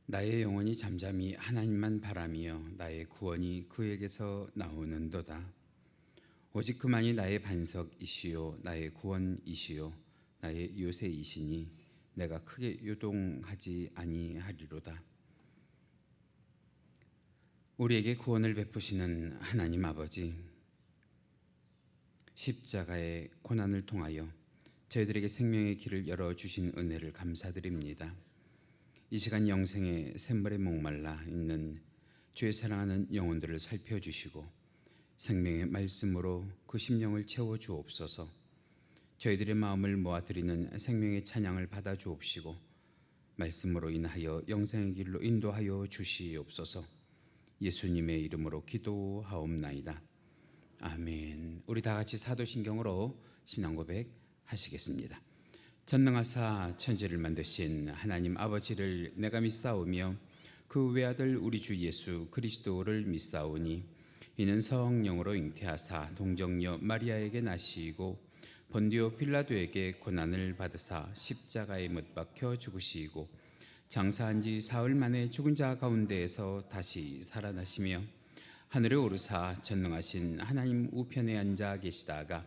나의 영혼이 잠잠히 하나님만 바라며 나의 구원이 그에게서 나오는도다. 오직 그만이 나의 반석이시요 나의 구원이시요 나의 요새이시니 내가 크게 요동하지 아니하리로다. 우리에게 구원을 베푸시는 하나님 아버지, 십자가의 고난을 통하여 저희들에게 생명의 길을 열어주신 은혜를 감사드립니다. 이 시간 영생의 샘물에 목말라 있는 주의 사랑하는 영혼들을 살펴주시고 생명의 말씀으로 그 심령을 채워주옵소서. 저희들의 마음을 모아드리는 생명의 찬양을 받아주옵시고 말씀으로 인하여 영생의 길로 인도하여 주시옵소서. 예수님의 이름으로 기도하옵나이다. 아멘. 우리 다 같이 사도신경으로 신앙 고백 하시겠습니다. 전능하사 천지를 만드신 하나님 아버지를 내가 믿사오며 그 외아들 우리 주 예수 그리스도를 믿사오니 이는 성령으로 잉태하사 동정녀 마리아에게 나시고 본디오 빌라도에게 고난을 받으사 십자가에 못 박혀 죽으시고 장사한 지 사흘 만에 죽은 자 가운데에서 다시 살아나시며 하늘에 오르사 전능하신 하나님 우편에 앉아 계시다가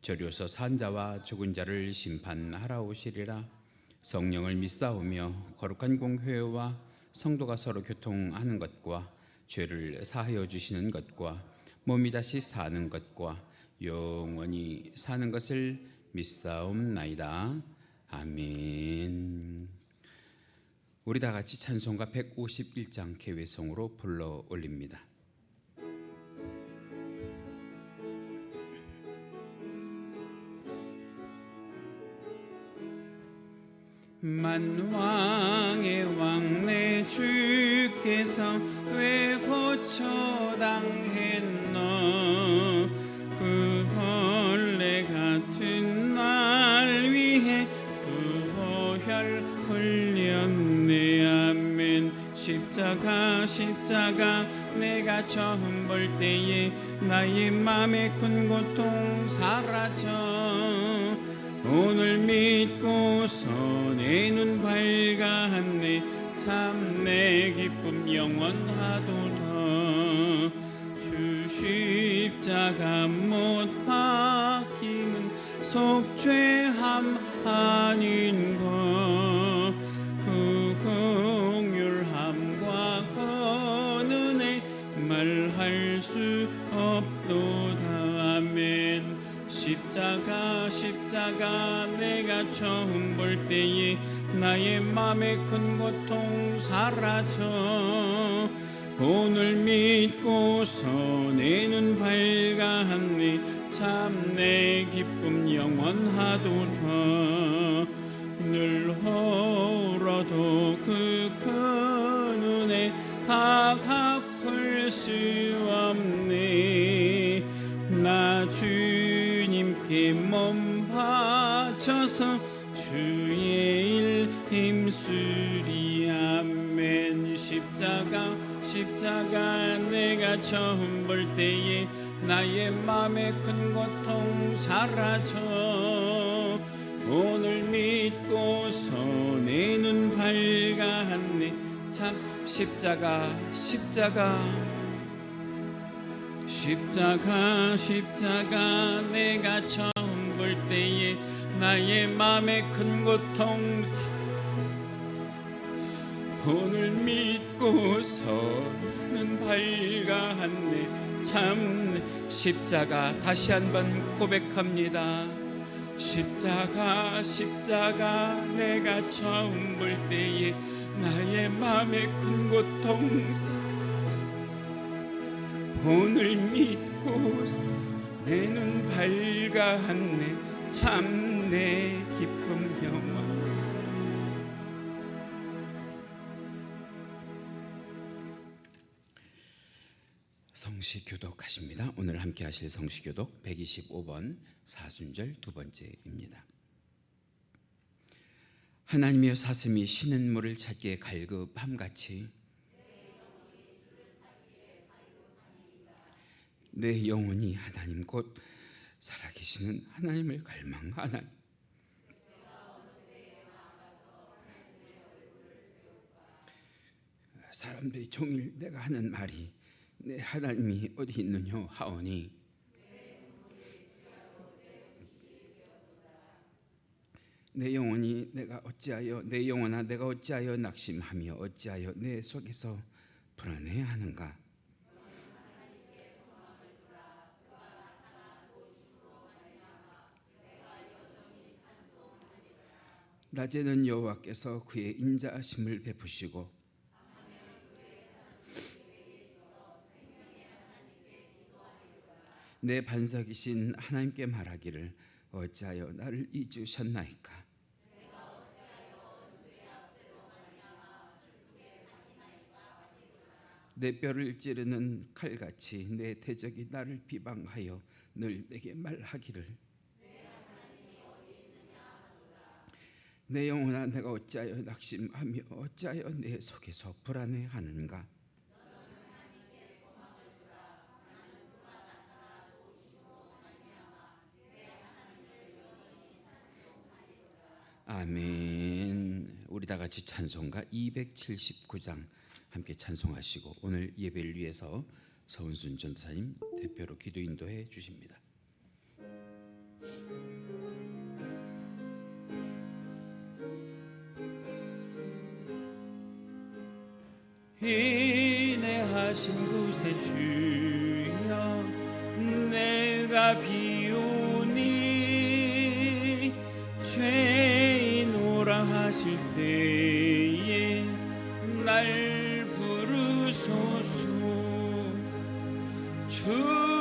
저리로서 산 자와 죽은 자를 심판하러 오시리라. 성령을 믿사오며 거룩한 공회와 성도가 서로 교통하는 것과 죄를 사하여 주시는 것과 몸이 다시 사는 것과 영원히 사는 것을 믿사옵나이다. 아멘. 우리 다 같이 찬송가 151장 개회성으로 불러 올립니다. 만왕의 왕 내 주께서 왜 고초당했노? 그 벌레 같은 날 위해 그 보혈 흘렸네. 아멘. 십자가 내가 처음 볼 때에 나의 맘의 큰 고통 사라져. 오늘 믿고서 내 눈 밝았네. 참 내 기쁨 영원하도다. 주 십자가 못 박힘은 속죄함 아닌가. 그 긍휼함과 그 은혜 말할 수 없도다. 아멘. 십자가 내가 처음 볼 때에 나의 맘의 큰 고통 사라져. 오늘 믿고서 내 눈 밝았네. 참 내 기쁨 영원하도다. 늘 울어도 그 큰 은혜 다 갚을 수 없네. 나 주님께 몸 바쳐서 주의 일 힘쓰리. 아멘. 십자가 내가 처음 볼 때에 나의 맘의 큰 고통 사라져. 오늘 믿고서 내 눈 밝았네. 참 십자가 내가 처음 볼 때에 나의 맘의 큰 고통 오늘 믿고서는 밝았네. 참 십자가 다시 한번 고백합니다. 십자가 내가 처음 볼 때에 나의 맘의 큰 고통 오늘 믿고서 내 눈 밝았네. 참 내 기쁨 영원. 성시교독하십니다. 오늘 함께 하실 성시교독 125번 사순절 두 번째입니다. 하나님이여 사슴이 쉬는 물을 찾기에 갈급함같이 내 영혼이 하나님 곧 살아계시는 하나님을 갈망하나니 사람들이 종일 내가 하는 말이 내 하나님이 어디 있느냐 하오니 내 영혼아 내가 어찌하여 낙심하며 어찌하여 내 속에서 불안해하는가. 낮에는 여호와께서 그의 인자하심을 베푸시고 내 반석이신 하나님께 말하기를 어찌하여 나를 잊으셨나이까. 내 뼈를 찌르는 칼같이 내 대적이 나를 비방하여 늘 내게 말하기를 내 영혼아 내가 어찌하여 낙심하며 어찌하여 내 속에서 불안해하는가. 아멘. 우리 다 같이 찬송가 279장 함께 찬송하시고 오늘 예배를 위해서 서은순 전도사님 대표로 기도 인도해 주십니다. 인내하신 곳에 주여 내가 비오니 죄인오라 하실 때에 날 부르소서. 주여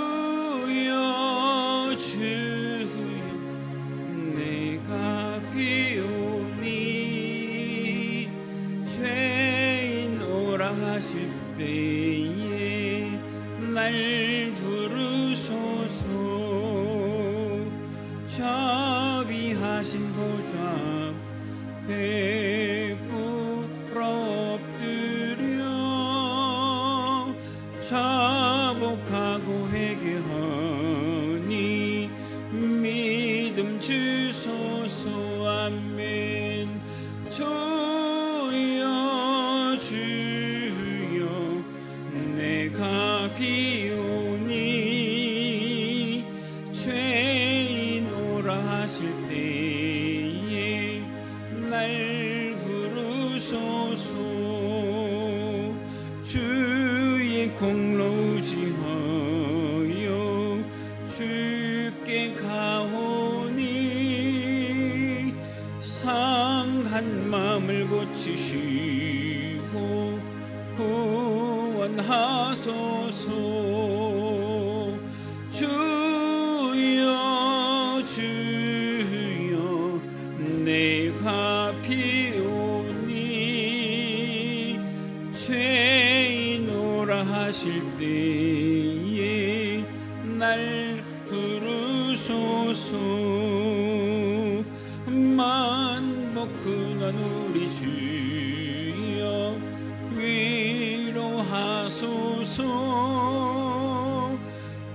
주여 내가 비오니 죄인오라 하실 때에 날 부르소서. 자비하신 보좌 베풀어 엎드려 자복하고 회개하니 믿음 주소서. 아멘. 주여 주여 내가 비오니 죄인오라 하실 때에 날 부르소서. 주의 공로 의지하여 주께 가오니 상한 마음을 고치시고 구원하소서. 주여 주여 내가 비오니 죄인오라 하실 때에 날 부르소서. 만복 근한 우리 주여 위로하소서.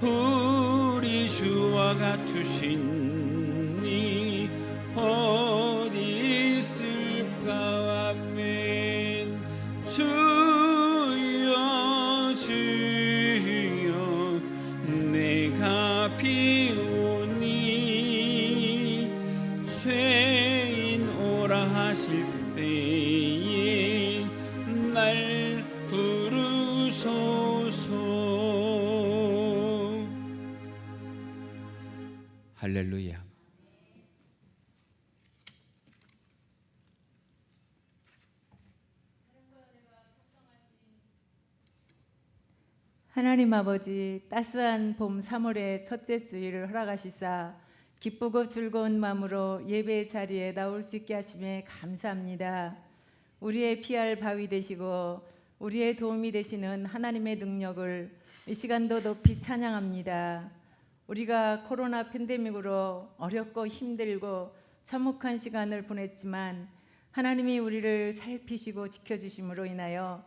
우리 주와 같으신 이 어디 있을까. 아멘. 주여 주여 내가 비오니 죄인오라 하실 때에 날 부르소서. 할렐루야. 하나님 아버지, 따스한 봄 3월의 첫째 주일을 허락하시사 기쁘고 즐거운 마음으로 예배의 자리에 나올 수 있게 하심에 감사합니다. 우리의 피할 바위 되시고 우리의 도움이 되시는 하나님의 능력을 이 시간도 높이 찬양합니다. 우리가 코로나 팬데믹으로 어렵고 힘들고 참혹한 시간을 보냈지만 하나님이 우리를 살피시고 지켜주심으로 인하여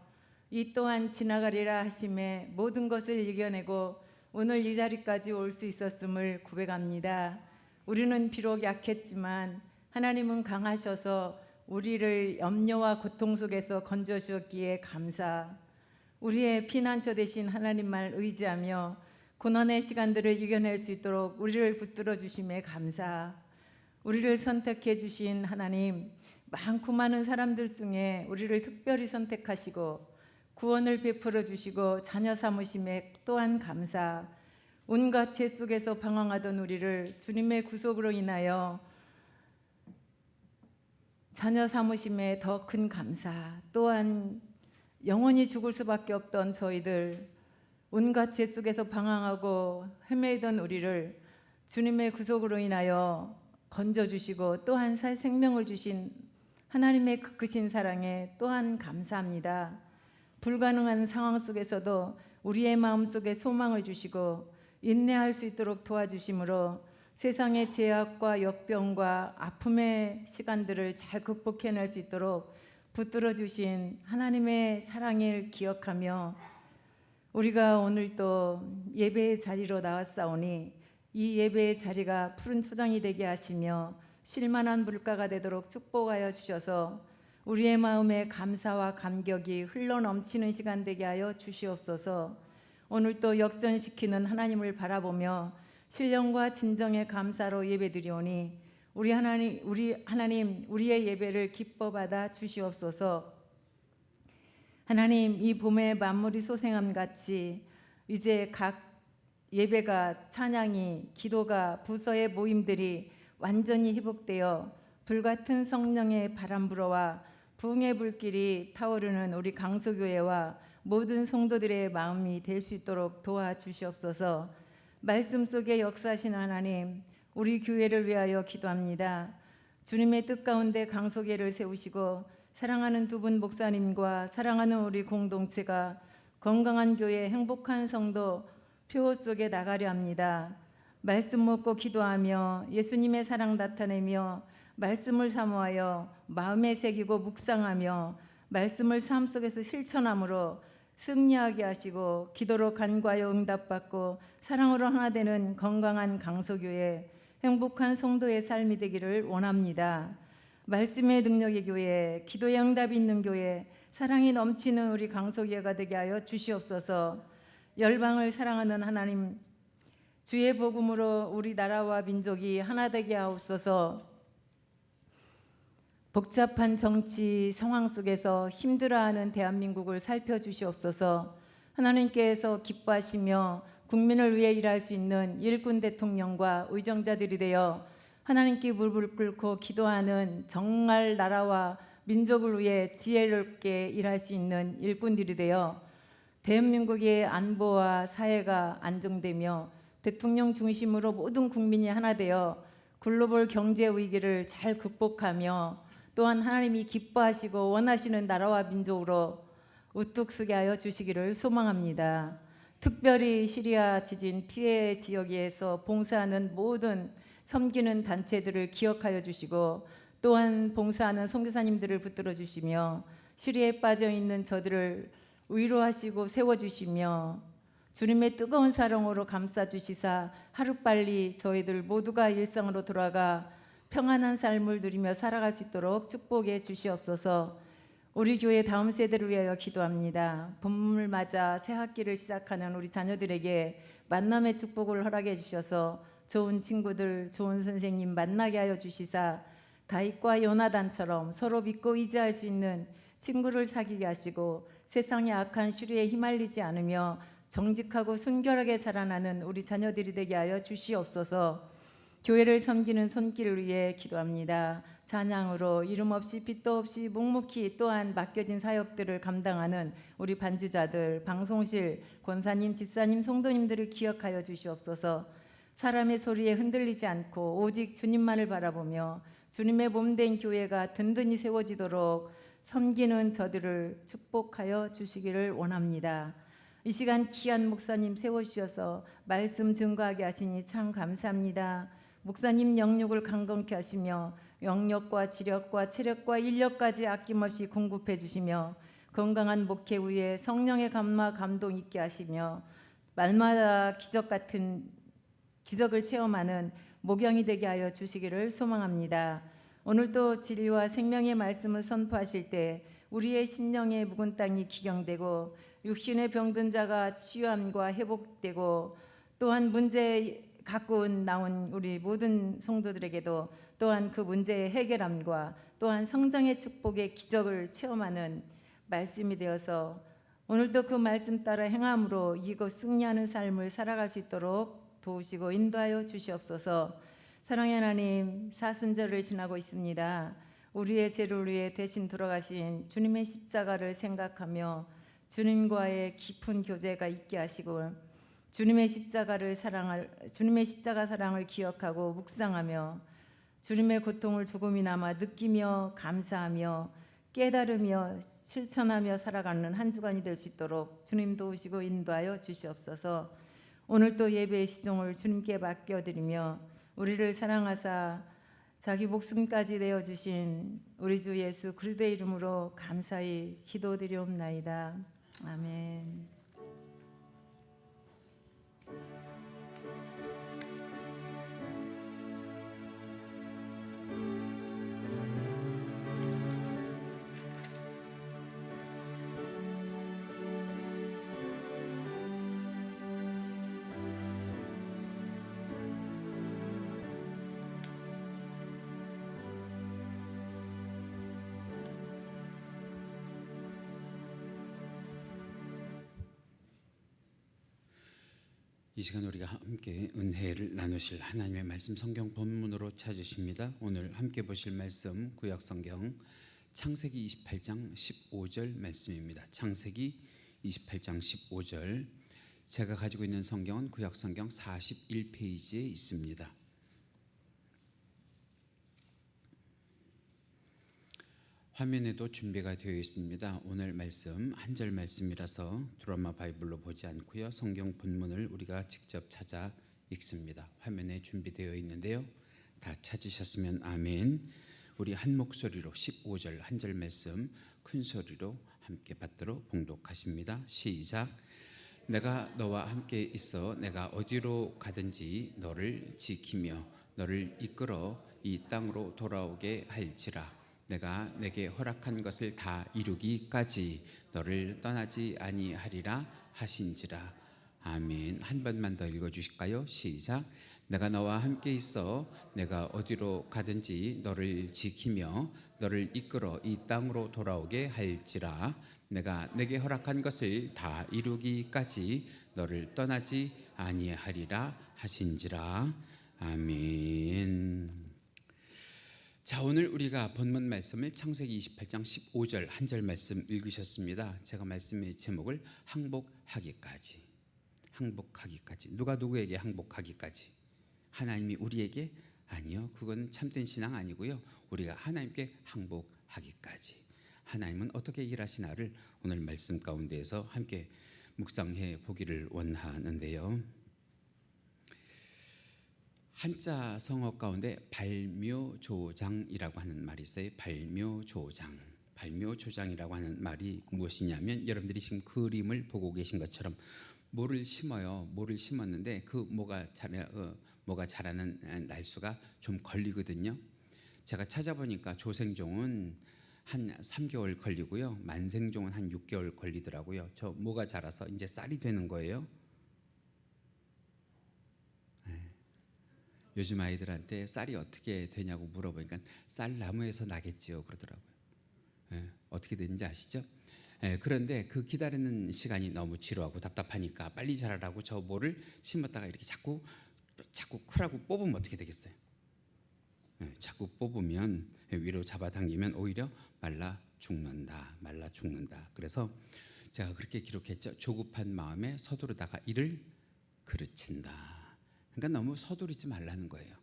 이 또한 지나가리라 하심에 모든 것을 이겨내고 오늘 이 자리까지 올 수 있었음을 고백합니다. 우리는 비록 약했지만 하나님은 강하셔서 우리를 염려와 고통 속에서 건져주었기에 감사. 우리의 피난처 되신 하나님만 의지하며 고난의 시간들을 이겨낼 수 있도록 우리를 붙들어 주심에 감사. 우리를 선택해 주신 하나님, 많고 많은 사람들 중에 우리를 특별히 선택하시고 구원을 베풀어 주시고 자녀 삼으심에 또한 감사. 온갖 죄 속에서 방황하던 우리를 주님의 구속으로 인하여 자녀 삼으심에 더 큰 감사. 또한 영원히 죽을 수밖에 없던 저희들, 온갖 죄 속에서 방황하고 헤매이던 우리를 주님의 구속으로 인하여 건져주시고 또한 새 생명을 주신 하나님의 크신 사랑에 또한 감사합니다. 불가능한 상황 속에서도 우리의 마음속에 소망을 주시고 인내할 수 있도록 도와주심으로 세상의 제약과 역병과 아픔의 시간들을 잘 극복해낼 수 있도록 붙들어 주신 하나님의 사랑을 기억하며 우리가 오늘 또 예배의 자리로 나왔사오니 이 예배의 자리가 푸른 초장이 되게 하시며 실만한 물가가 되도록 축복하여 주셔서 우리의 마음에 감사와 감격이 흘러넘치는 시간 되게 하여 주시옵소서. 오늘 또 역전시키는 하나님을 바라보며 신령과 진정의 감사로 예배드리오니 우리 하나님 우리의 예배를 기뻐 받아 주시옵소서. 하나님, 이 봄의 만물이 소생함 같이 이제 각 예배가, 찬양이, 기도가, 부서의 모임들이 완전히 회복되어 불같은 성령의 바람 불어와 부흥의 불길이 타오르는 우리 강소교회와 모든 성도들의 마음이 될 수 있도록 도와주시옵소서. 말씀 속에 역사하신 하나님, 우리 교회를 위하여 기도합니다. 주님의 뜻 가운데 강소교회를 세우시고 사랑하는 두 분 목사님과 사랑하는 우리 공동체가 건강한 교회, 행복한 성도 표 속에 나가려 합니다. 말씀 먹고 기도하며 예수님의 사랑 나타내며 말씀을 사모하여 마음에 새기고 묵상하며 말씀을 삶 속에서 실천함으로 승리하게 하시고 기도로 간과하여 응답받고 사랑으로 하나 되는 건강한 강소교회, 행복한 성도의 삶이 되기를 원합니다. 말씀의 능력의 교회, 기도의 응답이 있는 교회, 사랑이 넘치는 우리 강소교회가 되게 하여 주시옵소서. 열방을 사랑하는 하나님, 주의 복음으로 우리 나라와 민족이 하나 되게 하옵소서. 복잡한 정치 상황 속에서 힘들어하는 대한민국을 살펴주시옵소서. 하나님께서 기뻐하시며 국민을 위해 일할 수 있는 일꾼 대통령과 의정자들이 되어 하나님께 무릎을 꿇고 기도하는 정말 나라와 민족을 위해 지혜롭게 일할 수 있는 일꾼들이 되어 대한민국의 안보와 사회가 안정되며 대통령 중심으로 모든 국민이 하나 되어 글로벌 경제 위기를 잘 극복하며 또한 하나님이 기뻐하시고 원하시는 나라와 민족으로 우뚝 서게 하여 주시기를 소망합니다. 특별히 시리아 지진 피해 지역에서 봉사하는 모든 섬기는 단체들을 기억하여 주시고 또한 봉사하는 선교사님들을 붙들어 주시며 시리아에 빠져 있는 저들을 위로하시고 세워주시며 주님의 뜨거운 사랑으로 감싸주시사 하루빨리 저희들 모두가 일상으로 돌아가 평안한 삶을 누리며 살아갈 수 있도록 축복해 주시옵소서. 우리 교회 다음 세대를 위하여 기도합니다. 봄을 맞아 새 학기를 시작하는 우리 자녀들에게 만남의 축복을 허락해 주셔서 좋은 친구들, 좋은 선생님 만나게 하여 주시사 다윗과 요나단처럼 서로 믿고 의지할 수 있는 친구를 사귀게 하시고 세상의 악한 시류에 휘말리지 않으며 정직하고 순결하게 자라나는 우리 자녀들이 되게 하여 주시옵소서. 교회를 섬기는 손길을 위해 기도합니다. 찬양으로 이름 없이 빛도 없이 묵묵히 또한 맡겨진 사역들을 감당하는 우리 반주자들, 방송실, 권사님, 집사님, 성도님들을 기억하여 주시옵소서. 사람의 소리에 흔들리지 않고 오직 주님만을 바라보며 주님의 몸된 교회가 든든히 세워지도록 섬기는 저들을 축복하여 주시기를 원합니다. 이 시간 귀한 목사님 세워주셔서 말씀 증거하게 하시니 참 감사합니다. 목사님 영육을 강건케 하시며 영력과 지력과 체력과 인력까지 아낌없이 공급해 주시며 건강한 목회 위에 성령의 감화 감동 있게 하시며 말마다 기적 같은 기적을 체험하는 목양이 되게 하여 주시기를 소망합니다. 오늘도 진리와 생명의 말씀을 선포하실 때 우리의 심령의 묵은 땅이 기경되고 육신에 병든 자가 치유함과 회복되고 또한 문제 갖고 나온 우리 모든 성도들에게도 또한 그 문제의 해결함과 또한 성장의 축복의 기적을 체험하는 말씀이 되어서 오늘도 그 말씀 따라 행함으로 이곳 승리하는 삶을 살아갈 수 있도록 도우시고 인도하여 주시옵소서. 사랑의 하나님, 사순절을 지나고 있습니다. 우리의 죄를 위해 대신 돌아가신 주님의 십자가를 생각하며 주님과의 깊은 교제가 있게 하시고 주님의 십자가 사랑을 기억하고 묵상하며 주님의 고통을 조금이나마 느끼며 감사하며 깨달으며 실천하며 살아가는 한 주간이 될 수 있도록 주님 도우시고 인도하여 주시옵소서. 오늘도 예배의 시종을 주님께 맡겨드리며 우리를 사랑하사 자기 목숨까지 내어주신 우리 주 예수 그리스도의 이름으로 감사히 기도드리옵나이다. 아멘. 이 시간 우리가 함께 은혜를 나누실 하나님의 말씀 성경 본문으로 찾으십니다. 오늘 함께 보실 말씀 구약 성경 창세기 28장 15절 말씀입니다. 창세기 28장 15절. 제가 가지고 있는 성경은 구약 성경 41페이지에 있습니다. 화면에도 준비가 되어 있습니다. 오늘 말씀 한 절 말씀이라서 드라마 바이블로 보지 않고요. 성경 본문을 우리가 직접 찾아 읽습니다. 화면에 준비되어 있는데요. 다 찾으셨으면 아멘. 우리 한 목소리로 15절 한 절 말씀 큰 소리로 함께 받도록 봉독하십니다. 시작. 내가 너와 함께 있어 내가 어디로 가든지 너를 지키며 너를 이끌어 이 땅으로 돌아오게 할지라. 내가 내게 허락한 것을 다 이루기까지 너를 떠나지 아니하리라 하신지라. 아멘. 한 번만 더 읽어주실까요? 시작. 내가 너와 함께 있어 내가 어디로 가든지 너를 지키며 너를 이끌어 이 땅으로 돌아오게 할지라. 내가 내게 허락한 것을 다 이루기까지 너를 떠나지 아니하리라 하신지라. 아멘. 자, 오늘 우리가 본문 말씀을 창세기 28장 15절 한 절 말씀 읽으셨습니다. 제가 말씀의 제목을 항복하기까지. 항복하기까지. 누가 누구에게 항복하기까지? 하나님이 우리에게? 아니요. 그건 참된 신앙 아니고요. 우리가 하나님께 항복하기까지. 하나님은 어떻게 일하시나를 오늘 말씀 가운데에서 함께 묵상해 보기를 원하는데요. 한자 성어 가운데 발묘조장이라고 하는 말이 있어요. 발묘조장. 발묘조장이라고 하는 말이 무엇이냐면 여러분들이 지금 그림을 보고 계신 것처럼 모를 심어요. 모를 심었는데 그 모가 자라는 날수가 좀 걸리거든요. 제가 찾아보니까 조생종은 한 3개월 걸리고요. 만생종은 한 6개월 걸리더라고요. 저 모가 자라서 이제 쌀이 되는 거예요. 요즘 아이들한테 쌀이 어떻게 되냐고 물어보니까 쌀나무에서 나겠지요 그러더라고요. 어떻게 되는지 아시죠? 그런데 그 기다리는 시간이 너무 지루하고 답답하니까 빨리 자라라고 저 모를 심었다가 이렇게 자꾸 크라고 뽑으면 어떻게 되겠어요? 자꾸 뽑으면 위로 잡아당기면 오히려 말라 죽는다. 그래서 제가 그렇게 기록했죠. 조급한 마음에 서두르다가 이를 그르친다. 그러니까 너무 서두르지 말라는 거예요.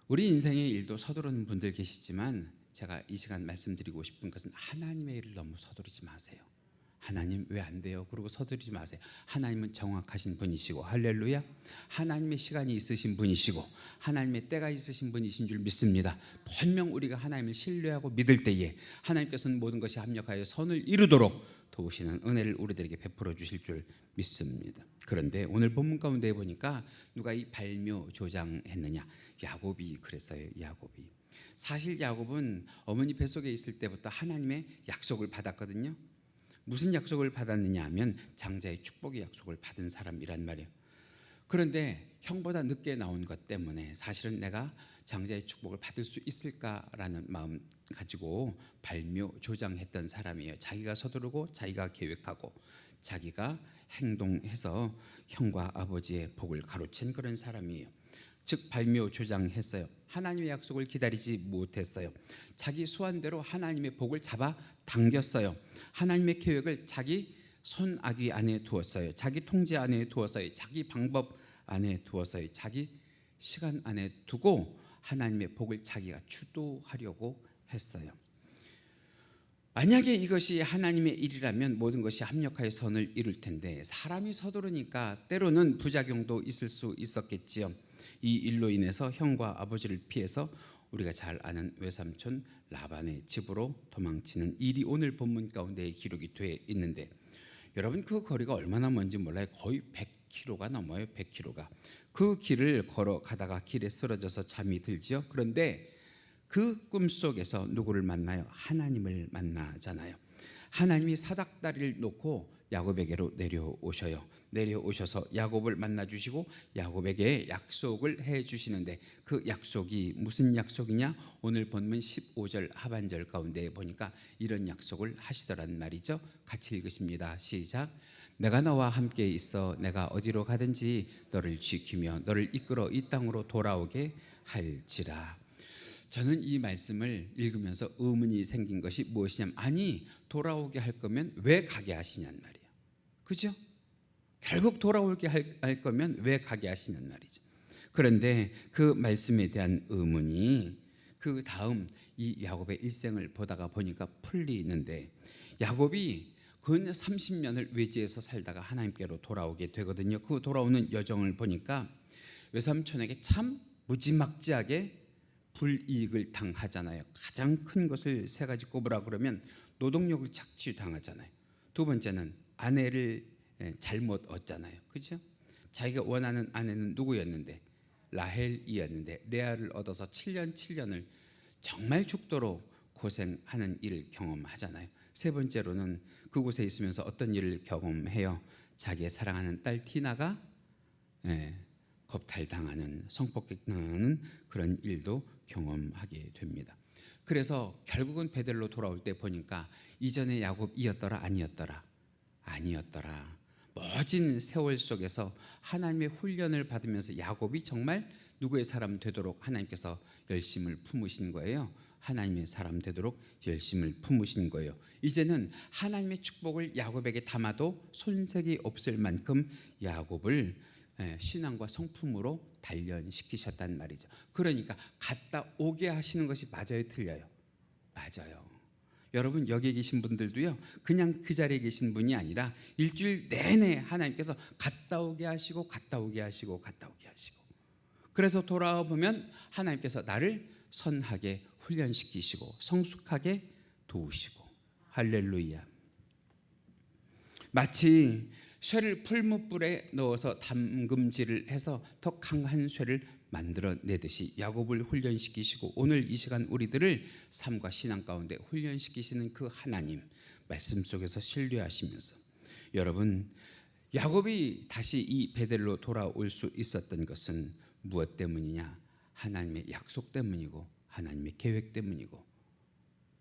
우리 인생의 일도 서두르는 분들 계시지만 제가 이 시간 말씀드리고 싶은 것은 하나님의 일을 너무 서두르지 마세요. 하나님 왜 안 돼요? 그리고 서두르지 마세요. 하나님은 정확하신 분이시고 할렐루야. 하나님의 시간이 있으신 분이시고 하나님의 때가 있으신 분이신 줄 믿습니다. 분명 우리가 하나님을 신뢰하고 믿을 때에 하나님께서는 모든 것이 합력하여 선을 이루도록 도우시는 은혜를 우리들에게 베풀어 주실 줄 믿습니다. 그런데 오늘 본문 가운데 보니까 누가 이 발묘조장했느냐? 야곱이 그랬어요. 야곱이. 사실 야곱은 어머니 뱃속에 있을 때부터 하나님의 약속을 받았거든요. 무슨 약속을 받았느냐 하면 장자의 축복의 약속을 받은 사람이란 말이에요. 그런데 형보다 늦게 나온 것 때문에 사실은 내가 장자의 축복을 받을 수 있을까라는 마음 가지고 발묘조장했던 사람이에요. 자기가 서두르고 자기가 계획하고 자기가 행동해서 형과 아버지의 복을 가로챈 그런 사람이에요. 즉 발묘조장했어요. 하나님의 약속을 기다리지 못했어요. 자기 수완대로 하나님의 복을 잡아 당겼어요. 하나님의 계획을 자기 손아귀 안에 두었어요. 자기 통제 안에 두었어요. 자기 방법 안에 두었어요. 자기 시간 안에 두고 하나님의 복을 자기가 주도하려고 했어요. 만약에 이것이 하나님의 일이라면 모든 것이 합력하여 선을 이룰 텐데 사람이 서두르니까 때로는 부작용도 있을 수 있었겠지요. 이 일로 인해서 형과 아버지를 피해서 우리가 잘 아는 외삼촌 라반의 집으로 도망치는 일이 오늘 본문 가운데 기록이 되어 있는데, 여러분 그 거리가 얼마나 먼지 몰라요. 거의 100km가 넘어요. 100km가. 그 길을 걸어가다가 길에 쓰러져서 잠이 들지요. 그런데 그 꿈속에서 누구를 만나요? 하나님을 만나잖아요. 하나님이 사닥다리를 놓고 야곱에게로 내려오셔요. 내려오셔서 야곱을 만나주시고 야곱에게 약속을 해주시는데, 그 약속이 무슨 약속이냐? 오늘 본문 15절 하반절 가운데 보니까 이런 약속을 하시더란 말이죠. 같이 읽으십니다. 시작. 내가 너와 함께 있어 내가 어디로 가든지 너를 지키며 너를 이끌어 이 땅으로 돌아오게 할지라. 저는 이 말씀을 읽으면서 의문이 생긴 것이 무엇이냐면, 아니 돌아오게 할 거면 왜 가게 하시냐는 말이에요. 그죠? 결국 돌아오게 할 거면 왜 가게 하시냐는 말이죠. 그런데 그 말씀에 대한 의문이 그 다음 이 야곱의 일생을 보다가 보니까 풀리는데, 야곱이 근 30년을 외지에서 살다가 하나님께로 돌아오게 되거든요. 그 돌아오는 여정을 보니까 외삼촌에게 참 무지막지하게 불이익을 당하잖아요. 가장 큰 것을 세 가지 꼽으라 그러면 노동력을 착취당하잖아요. 두 번째는 아내를 잘못 얻잖아요. 그렇죠? 자기가 원하는 아내는 누구였는데? 라헬이었는데 레아를 얻어서 7년을 정말 죽도록 고생하는 일을 경험하잖아요. 세 번째로는 그곳에 있으면서 어떤 일을 경험해요? 자기의 사랑하는 딸 티나가 겁탈당하는, 성폭행당하는 그런 일도 경험하게 됩니다. 그래서 결국은 베델로 돌아올 때 보니까 이전의 야곱이었더라 아니었더라? 아니었더라. 멋진 세월 속에서 하나님의 훈련을 받으면서 야곱이 정말 누구의 사람 되도록 하나님께서 열심을 품으신 거예요. 하나님의 사람 되도록 열심을 품으신 거예요. 이제는 하나님의 축복을 야곱에게 담아도 손색이 없을 만큼 야곱을 신앙과 성품으로 단련시키셨단 말이죠. 그러니까 갔다 오게 하시는 것이 맞아요, 틀려요? 맞아요. 여러분 여기 계신 분들도요, 그냥 그 자리에 계신 분이 아니라 일주일 내내 하나님께서 갔다 오게 하시고 갔다 오게 하시고 갔다 오게 하시고, 그래서 돌아와 보면 하나님께서 나를 선하게 훈련시키시고 성숙하게 도우시고, 할렐루야. 마치 쇠를 풀무불에 넣어서 담금질을 해서 더 강한 쇠를 만들어내듯이 야곱을 훈련시키시고 오늘 이 시간 우리들을 삶과 신앙 가운데 훈련시키시는 그 하나님 말씀 속에서 신뢰하시면서, 여러분 야곱이 다시 이 베델로 돌아올 수 있었던 것은 무엇 때문이냐? 하나님의 약속 때문이고 하나님의 계획 때문이고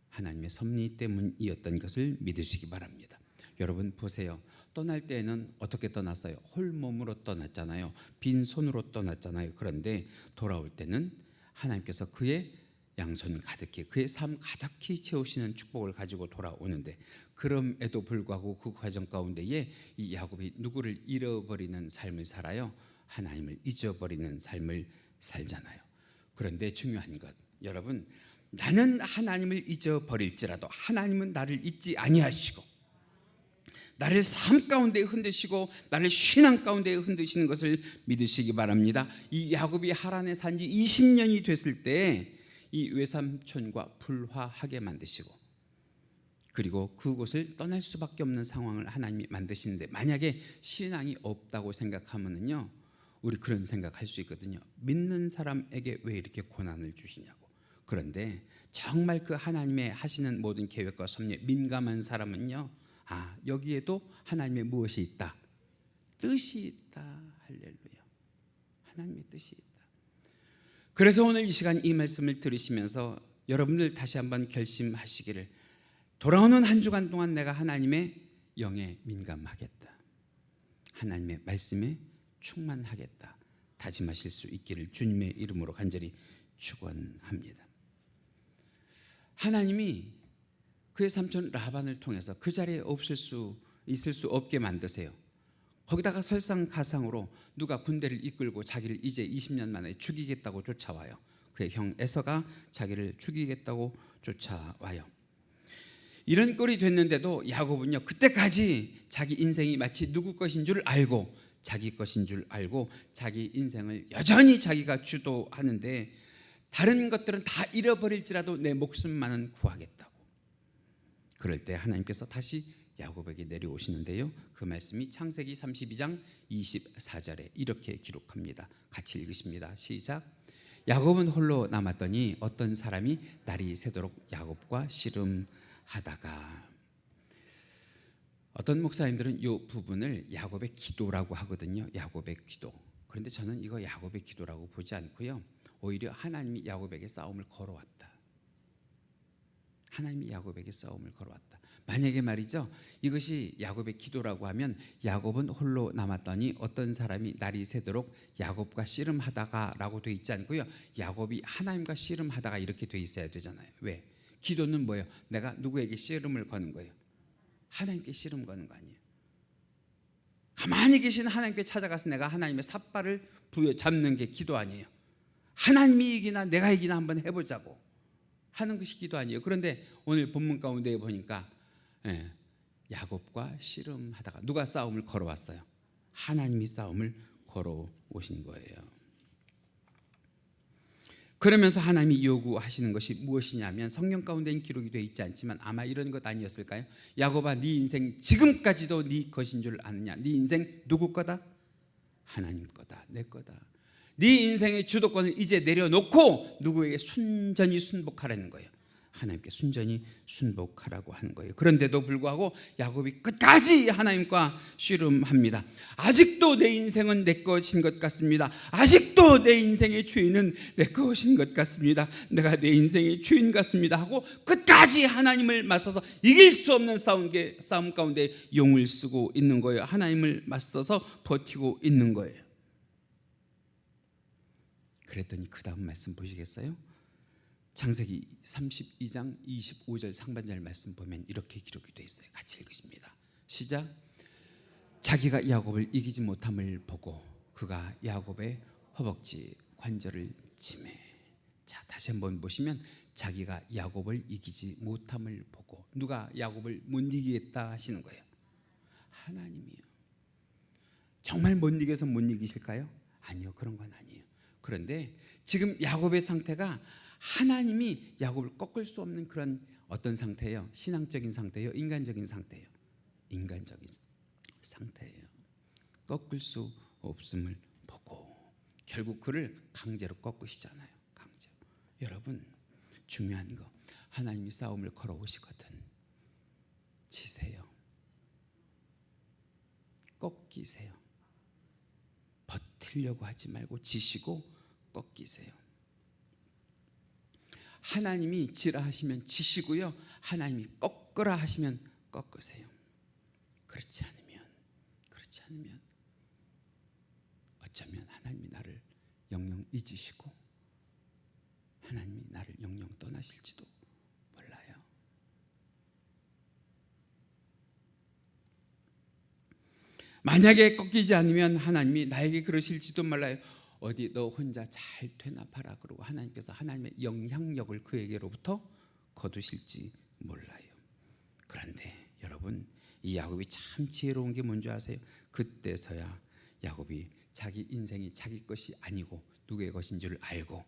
하나님의 섭리 때문이었던 것을 믿으시기 바랍니다. 여러분 보세요. 떠날 때에는 어떻게 떠났어요? 홀몸으로 떠났잖아요. 빈손으로 떠났잖아요. 그런데 돌아올 때는 하나님께서 그의 양손 가득히, 그의 삶 가득히 채우시는 축복을 가지고 돌아오는데, 그럼에도 불구하고 그 과정 가운데에 이 야곱이 누구를 잃어버리는 삶을 살아요? 하나님을 잊어버리는 삶을 살잖아요. 그런데 중요한 것, 여러분 나는 하나님을 잊어버릴지라도 하나님은 나를 잊지 아니하시고 나를 삶 가운데 흔드시고 나를 신앙 가운데 흔드시는 것을 믿으시기 바랍니다. 이 야곱이 하란에 산 지 20년이 됐을 때 이 외삼촌과 불화하게 만드시고, 그리고 그곳을 떠날 수밖에 없는 상황을 하나님이 만드시는데, 만약에 신앙이 없다고 생각하면은요, 우리 그런 생각할 수 있거든요. 믿는 사람에게 왜 이렇게 고난을 주시냐고. 그런데 정말 그 하나님의 하시는 모든 계획과 섭리에 민감한 사람은요, 여기에도 하나님의 무엇이 있다? 뜻이 있다. 할렐루야. 하나님의 뜻이 있다. 그래서 오늘 이 시간 이 말씀을 들으시면서 여러분들 다시 한번 결심하시기를, 돌아오는 한 주간 동안 내가 하나님의 영에 민감하겠다, 하나님의 말씀에 충만하겠다 다짐하실 수 있기를 주님의 이름으로 간절히 축원합니다. 하나님이 그의 삼촌 라반을 통해서 그 자리에 있을 수 없게 만드세요. 거기다가 설상가상으로 누가 군대를 이끌고 자기를 이제 20년 만에 죽이겠다고 쫓아와요. 그의 형 에서가 자기를 죽이겠다고 쫓아와요. 이런 꼴이 됐는데도 야곱은요, 그때까지 자기 인생이 마치 누구 것인 줄 알고, 자기 것인 줄 알고 자기 인생을 여전히 자기가 주도하는데, 다른 것들은 다 잃어버릴지라도 내 목숨만은 구하겠다고. 그럴 때 하나님께서 다시 야곱에게 내려오시는데요, 그 말씀이 창세기 32장 24절에 이렇게 기록합니다. 같이 읽으십니다. 시작. 야곱은 홀로 남았더니 어떤 사람이 날이 새도록 야곱과 씨름하다가. 어떤 목사님들은 이 부분을 야곱의 기도라고 하거든요. 야곱의 기도. 그런데 저는 이거 야곱의 기도라고 보지 않고요, 오히려 하나님이 야곱에게 싸움을 걸어왔다. 하나님이 야곱에게 싸움을 걸어왔다. 만약에 말이죠, 이것이 야곱의 기도라고 하면 야곱은 홀로 남았더니 어떤 사람이 날이 새도록 야곱과 씨름하다가 라고 돼 있지 않고요, 야곱이 하나님과 씨름하다가 이렇게 돼 있어야 되잖아요. 왜? 기도는 뭐예요? 내가 누구에게 씨름을 거는 거예요? 하나님께 씨름 거는 거 아니에요. 가만히 계신 하나님께 찾아가서 내가 하나님의 삿발을 부여잡는 게 기도 아니에요. 하나님이 이기나 내가 이기나 한번 해보자고 하는 것이 기도 아니에요. 그런데 오늘 본문 가운데 보니까 야곱과 씨름하다가 누가 싸움을 걸어왔어요? 하나님이 싸움을 걸어오신 거예요. 그러면서 하나님이 요구하시는 것이 무엇이냐면, 성경 가운데는 기록이 되어 있지 않지만 아마 이런 것 아니었을까요? 야곱아, 네 인생 지금까지도 네 것인 줄 아느냐? 네 인생 누구 거다? 하나님 거다, 내 거다. 네 인생의 주도권을 이제 내려놓고 누구에게 순전히 순복하라는 거예요. 하나님께 순전히 순복하라고 하는 거예요. 그런데도 불구하고 야곱이 끝까지 하나님과 씨름합니다. 아직도 내 인생은 내 것인 것 같습니다. 아직도 내 인생의 주인은 내 것인 것 같습니다. 내가 내 인생의 주인 같습니다 하고 끝까지 하나님을 맞서서 이길 수 없는 싸움 가운데 용을 쓰고 있는 거예요. 하나님을 맞서서 버티고 있는 거예요. 그랬더니 그 다음 말씀 보시겠어요? 창세기 32장 25절 상반절 말씀 보면 이렇게 기록이 되어 있어요. 같이 읽으십니다. 시작. 자기가 야곱을 이기지 못함을 보고 그가 야곱의 허벅지 관절을 치매. 자, 다시 한번 보시면 자기가 야곱을 이기지 못함을 보고, 누가 야곱을 못 이기겠다 하시는 거예요? 하나님이요. 정말 못 이겨서 못 이기실까요? 아니요, 그런 건 아니에요. 그런데 지금 야곱의 상태가 하나님이 야곱을 꺾을 수 없는 그런 어떤 상태예요? 신앙적인 상태예요? 인간적인 상태예요? 인간적인 상태예요. 꺾을 수 없음을 보고 결국 그를 강제로 꺾으시잖아요. 강제로. 여러분, 중요한 거, 하나님이 싸움을 걸어오시거든. 지세요. 꺾이세요. 버티려고 하지 말고 지시고 꺾이세요. 하나님이 지라 하시면 지시고요, 하나님이 꺾으라 하시면 꺾으세요. 그렇지 않으면 어쩌면 하나님이 나를 영영 잊으시고 하나님이 나를 영영 떠나실지도 몰라요. 만약에 꺾이지 않으면 하나님이 나에게 그러실지도 몰라요. 어디 너 혼자 잘 되나봐라 그러고 하나님께서 하나님의 영향력을 그에게로부터 거두실지 몰라요. 그런데 여러분, 이 야곱이 참 지혜로운 게 뭔지 아세요? 그때서야 야곱이 자기 인생이 자기 것이 아니고 누구의 것인 줄 알고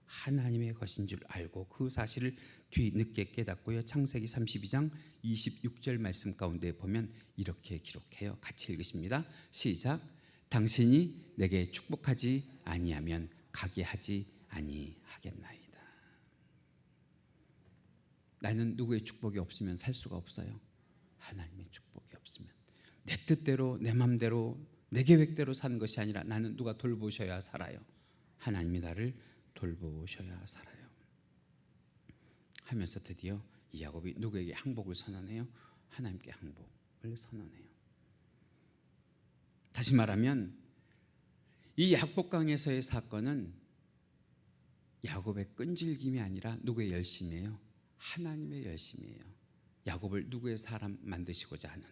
하나님의 것인 줄 알고 그 사실을 뒤늦게 깨닫고요, 창세기 32장 26절 말씀 가운데 보면 이렇게 기록해요. 같이 읽으십니다. 시작. 당신이 내게 축복하지 아니하면 가게 하지 아니하겠나이다. 나는 누구의 축복이 없으면 살 수가 없어요. 하나님의 축복이 없으면 내 뜻대로 내 맘대로 내 계획대로 사는 것이 아니라 나는 누가 돌보셔야 살아요. 하나님이 나를 돌보셔야 살아요 하면서 드디어 이 야곱이 누구에게 항복을 선언해요? 하나님께 항복을 선언해요. 다시 말하면 이 약복강에서의 사건은 야곱의 끈질김이 아니라 누구의 열심이에요? 하나님의 열심이에요. 야곱을 누구의 사람 만드시고자 하는,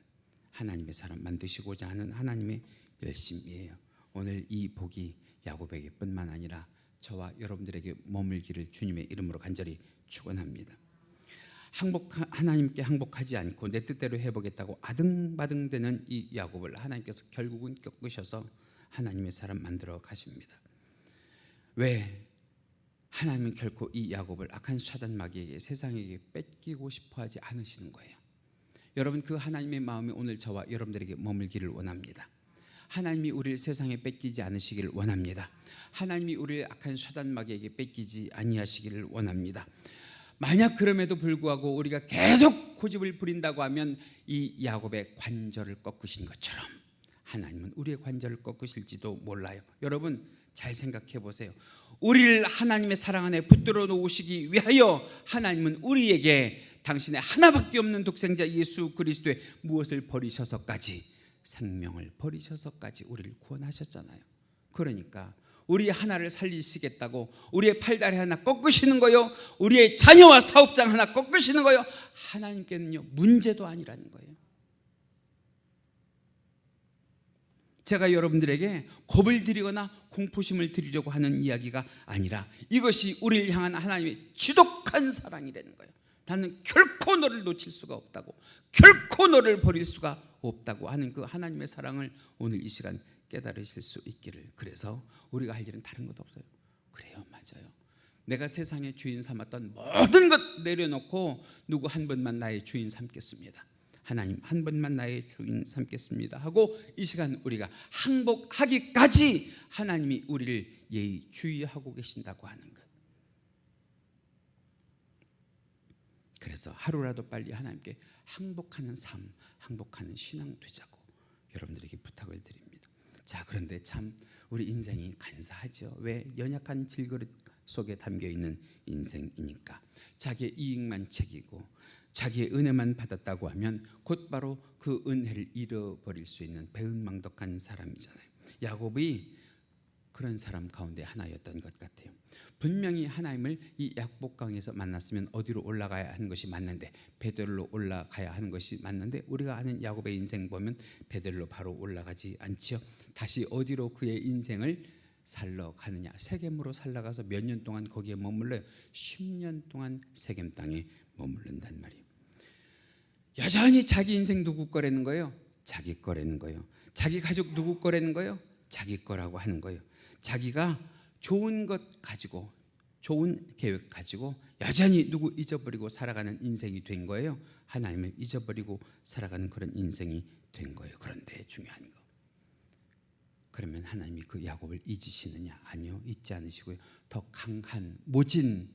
하나님의 사람 만드시고자 하는 하나님의 열심이에요. 오늘 이 복이 야곱에게 뿐만 아니라 저와 여러분들에게 머물기를 주님의 이름으로 간절히 축원합니다. 하나님께 항복하지 않고 내 뜻대로 해보겠다고 아등바등되는 이 야곱을 하나님께서 결국은 꺾으셔서 하나님의 사람 만들어 가십니다. 왜? 하나님은 결코 이 야곱을 악한 사단 마귀에게, 세상에게 뺏기고 싶어하지 않으시는 거예요. 여러분, 그 하나님의 마음이 오늘 저와 여러분들에게 머물기를 원합니다. 하나님이 우리를 세상에 뺏기지 않으시기를 원합니다. 하나님이 우리를 악한 사단 마귀에게 뺏기지 아니하시기를 원합니다. 만약 그럼에도 불구하고 우리가 계속 고집을 부린다고 하면 이 야곱의 관절을 꺾으신 것처럼 하나님은 우리의 관절을 꺾으실지도 몰라요. 여러분 잘 생각해 보세요. 우리를 하나님의 사랑 안에 붙들어 놓으시기 위하여 하나님은 우리에게 당신의 하나밖에 없는 독생자 예수 그리스도의 무엇을 버리셔서까지, 생명을 버리셔서까지 우리를 구원하셨잖아요. 그러니까 우리 하나를 살리시겠다고 우리의 팔다리 하나 꺾으시는 거요, 우리의 자녀와 사업장 하나 꺾으시는 거요, 하나님께는요 문제도 아니라는 거예요. 제가 여러분들에게 겁을 드리거나 공포심을 드리려고 하는 이야기가 아니라 이것이 우리를 향한 하나님의 지독한 사랑이라는 거예요. 나는 결코 너를 놓칠 수가 없다고, 결코 너를 버릴 수가 없다고 하는 그 하나님의 사랑을 오늘 이 시간 깨달으실 수 있기를. 그래서 우리가 할 일은 다른 것 없어요. 그래요, 맞아요. 내가 세상의 주인 삼았던 모든 것 내려놓고 누구 한 분만 나의 주인 삼겠습니다. 하나님 한 분만 나의 주인 삼겠습니다 하고 이 시간 우리가 항복하기까지 하나님이 우리를 예의주의하고 계신다고 하는 것. 그래서 하루라도 빨리 하나님께 항복하는 삶, 항복하는 신앙 되자고 여러분들에게 부탁을 드립니다. 자, 그런데 참 우리 인생이 간사하죠. 왜? 연약한 질그릇 속에 담겨있는 인생이니까. 자기의 이익만 챙기고 자기의 은혜만 받았다고 하면 곧바로 그 은혜를 잃어버릴 수 있는 배은망덕한 사람이잖아요. 야곱이 그런 사람 가운데 하나였던 것 같아요. 분명히 하나님을 이 약복강에서 만났으면 어디로 올라가야 하는 것이 맞는데, 베델로 올라가야 하는 것이 맞는데, 우리가 아는 야곱의 인생 보면 베델로 바로 올라가지 않지요. 다시 어디로 그의 인생을 살러 가느냐? 세겜으로 살러가서 몇 년 동안 거기에 머물러요. 10년 동안 세겜 땅에 머무른단 말이에요. 여전히 자기 인생 누구 거라는 거예요? 자기 거라는 거예요. 자기 가족 누구 거라는 거예요? 자기 거라고 하는 거예요. 자기가 좋은 것 가지고, 좋은 계획 가지고 여전히 누구 잊어버리고 살아가는 인생이 된 거예요. 하나님을 잊어버리고 살아가는 그런 인생이 된 거예요. 그런데 중요한 거, 그러면 하나님이 그 야곱을 잊으시느냐? 아니요, 잊지 않으시고요. 더 강한 모진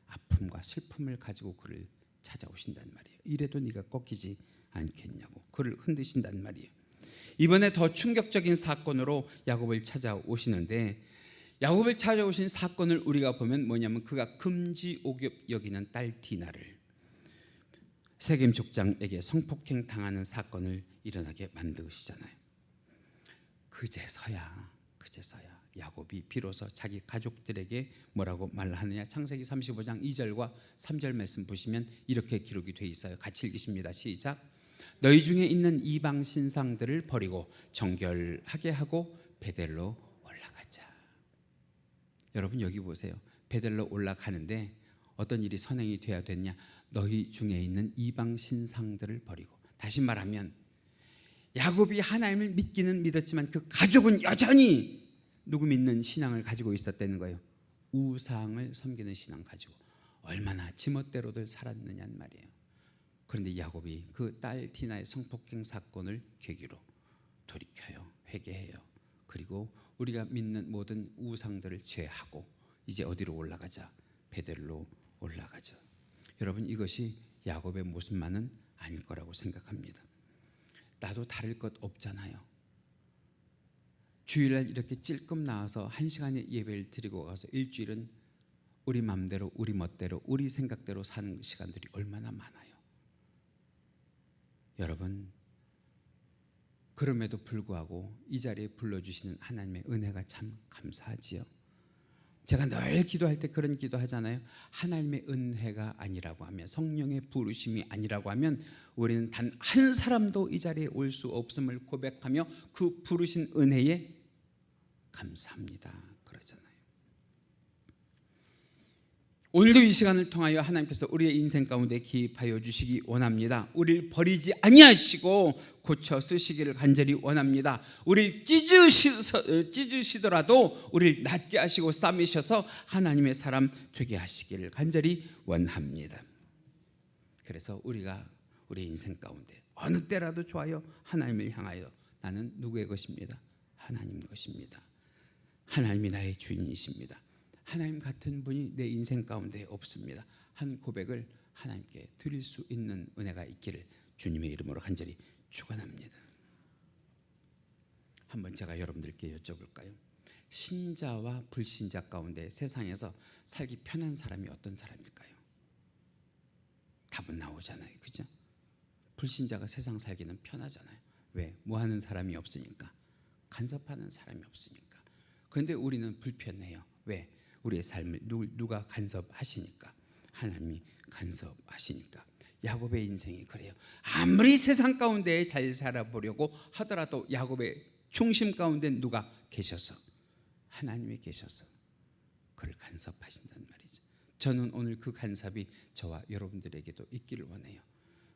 아픔과 슬픔을 가지고 그를 찾아오신단 말이에요. 이래도 네가 꺾이지 않겠냐고 그를 흔드신단 말이에요. 이번에 더 충격적인 사건으로 야곱을 찾아오시는데, 야곱을 찾아오신 사건을 우리가 보면 뭐냐면 그가 금지옥엽 여기는 딸 디나를 세겜 족장에게 성폭행 당하는 사건을 일어나게 만드시잖아요. 그제서야 야곱이 비로소 자기 가족들에게 뭐라고 말하느냐? 창세기 35장 2절과 3절 말씀 보시면 이렇게 기록이 돼 있어요. 같이 읽으십니다. 시작. 너희 중에 있는 이방 신상들을 버리고 정결하게 하고 베델로 올라가자. 여러분 여기 보세요. 베델로 올라가는데 어떤 일이 선행이 돼야 되느냐? 너희 중에 있는 이방 신상들을 버리고. 다시 말하면 야곱이 하나님을 믿기는 믿었지만 그 가족은 여전히 누구 믿는 신앙을 가지고 있었다는 거예요. 우상을 섬기는 신앙 가지고 얼마나 지멋대로들 살았느냐는 말이에요. 그런데 야곱이 그 딸 디나의 성폭행 사건을 계기로 돌이켜요. 회개해요. 그리고 우리가 믿는 모든 우상들을 제하고 이제 어디로 올라가자? 베델로 올라가죠. 여러분 이것이 야곱의 모습만은 아닐 거라고 생각합니다. 나도 다를 것 없잖아요. 주일날 이렇게 찔끔 나와서 1시간의 예배를 드리고 가서 일주일은 우리 마음대로, 우리 멋대로, 우리 생각대로 사는 시간들이 얼마나 많아요. 여러분, 그럼에도 불구하고 이 자리에 불러주시는 하나님의 은혜가 참 감사하지요. 제가 늘 기도할 때 그런 기도하잖아요. 하나님의 은혜가 아니라고 하면, 성령의 부르심이 아니라고 하면 우리는 단 한 사람도 이 자리에 올 수 없음을 고백하며 그 부르신 은혜에 감사합니다 그러잖아요. 오늘도 이 시간을 통하여 하나님께서 우리의 인생 가운데 기입하여 주시기 원합니다. 우리를 버리지 아니하시고 고쳐 쓰시기를 간절히 원합니다. 우리를 찢으시더라도 우리를 낫게 하시고 싸매셔서 하나님의 사람 되게 하시기를 간절히 원합니다. 그래서 우리가 우리 인생 가운데 어느 때라도 좋아요, 하나님을 향하여 나는 누구의 것입니다? 하나님 것입니다. 하나님이 나의 주인이십니다. 하나님 같은 분이 내 인생 가운데 없습니다. 한 고백을 하나님께 드릴 수 있는 은혜가 있기를 주님의 이름으로 간절히 축원합니다. 한번 제가 여러분들께 여쭤볼까요? 신자와 불신자 가운데 세상에서 살기 편한 사람이 어떤 사람일까요? 답은 나오잖아요, 그죠? 불신자가 세상 살기는 편하잖아요. 왜? 뭐 하는 사람이 없으니까, 간섭하는 사람이 없으니까. 그런데 우리는 불편해요. 왜? 우리의 삶을 누가 간섭하시니까? 하나님이 간섭하시니까. 야곱의 인생이 그래요. 아무리 세상 가운데 잘 살아보려고 하더라도 야곱의 중심 가운데 누가 계셔서, 하나님이 계셔서 그를 간섭하신단 말이죠. 저는 오늘 그 간섭이 저와 여러분들에게도 있기를 원해요.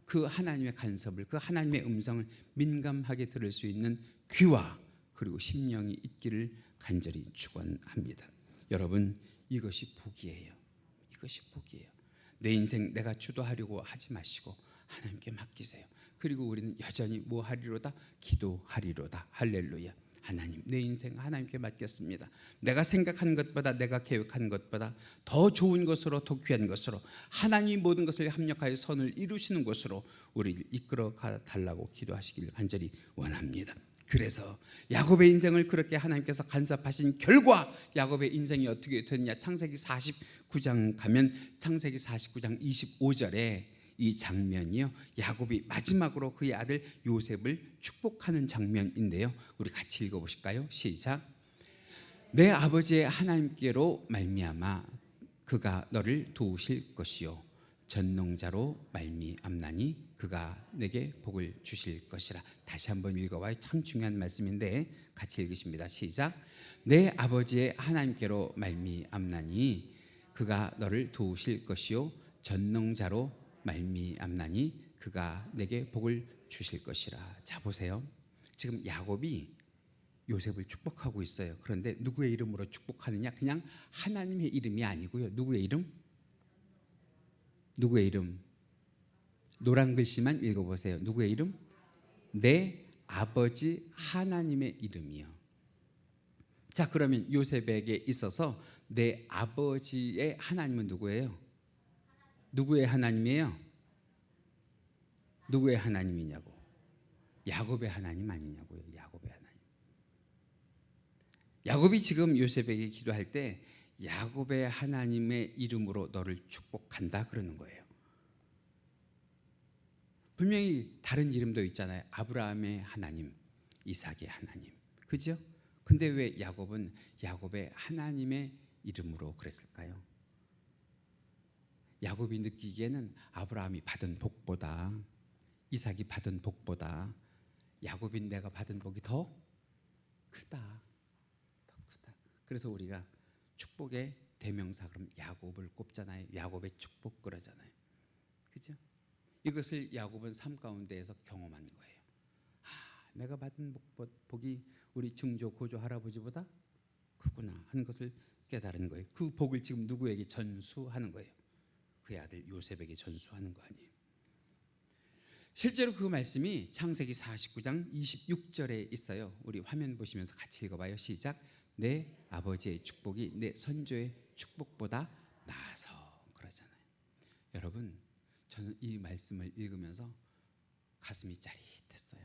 그 하나님의 간섭을, 그 하나님의 음성을 민감하게 들을 수 있는 귀와 그리고 심령이 있기를 간절히 축원합니다. 여러분, 이것이 복이에요. 이것이 복이에요. 내 인생 내가 주도하려고 하지 마시고 하나님께 맡기세요. 그리고 우리는 여전히 뭐 하리로다? 기도하리로다. 할렐루야. 하나님, 내 인생 하나님께 맡겼습니다. 내가 생각한 것보다, 내가 계획한 것보다 더 좋은 것으로, 더 귀한 것으로, 하나님이 모든 것을 합력하여 선을 이루시는 것으로 우리를 이끌어 달라고 기도하시길 간절히 원합니다. 그래서 야곱의 인생을 그렇게 하나님께서 간섭하신 결과 야곱의 인생이 어떻게 됐냐? 창세기 49장 가면 창세기 49장 25절에 이 장면이요, 야곱이 마지막으로 그의 아들 요셉을 축복하는 장면인데요, 우리 같이 읽어보실까요? 시작. 내 아버지의 하나님께로 말미암아 그가 너를 도우실 것이요 전농자로 말미암나니 그가 내게 복을 주실 것이라. 다시 한번 읽어봐요. 참 중요한 말씀인데 같이 읽으십니다. 시작. 내 아버지의 하나님께로 말미암나니 그가 너를 도우실 것이요 전농자로 말미암나니 그가 내게 복을 주실 것이라. 자, 보세요. 지금 야곱이 요셉을 축복하고 있어요. 그런데 누구의 이름으로 축복하느냐? 그냥 하나님의 이름이 아니고요. 누구의 이름? 누구의 이름? 노란 글씨만 읽어보세요. 누구의 이름? 내 아버지 하나님의 이름이요. 자, 그러면 요셉에게 있어서 내 아버지의 하나님은 누구예요? 누구의 하나님이에요? 누구의 하나님이냐고? 야곱의 하나님 아니냐고요. 야곱의 하나님. 야곱이 지금 요셉에게 기도할 때 야곱의 하나님의 이름으로 너를 축복한다 그러는 거예요. 분명히 다른 이름도 있잖아요. 아브라함의 하나님, 이삭의 하나님, 그죠? 근데 왜 야곱은 야곱의 하나님의 이름으로 그랬을까요? 야곱이 느끼기에는 아브라함이 받은 복보다, 이삭이 받은 복보다 야곱인 내가 받은 복이 더 크다, 더 크다. 그래서 우리가 축복의 대명사 그럼 야곱을 꼽잖아요. 야곱의 축복 그러잖아요, 그죠? 이것을 야곱은 삶 가운데에서 경험한 거예요. 아, 내가 받은 복이 우리 증조 고조 할아버지보다 크구나 하는 것을 깨달은 거예요. 그 복을 지금 누구에게 전수하는 거예요? 그의 아들 요셉에게 전수하는 거 아니에요. 실제로 그 말씀이 창세기 49장 26절에 있어요. 우리 화면 보시면서 같이 읽어봐요. 시작. 내 아버지의 축복이 내 선조의 축복보다 나아서 그러잖아요. 여러분, 저는 이 말씀을 읽으면서 가슴이 짜릿했어요.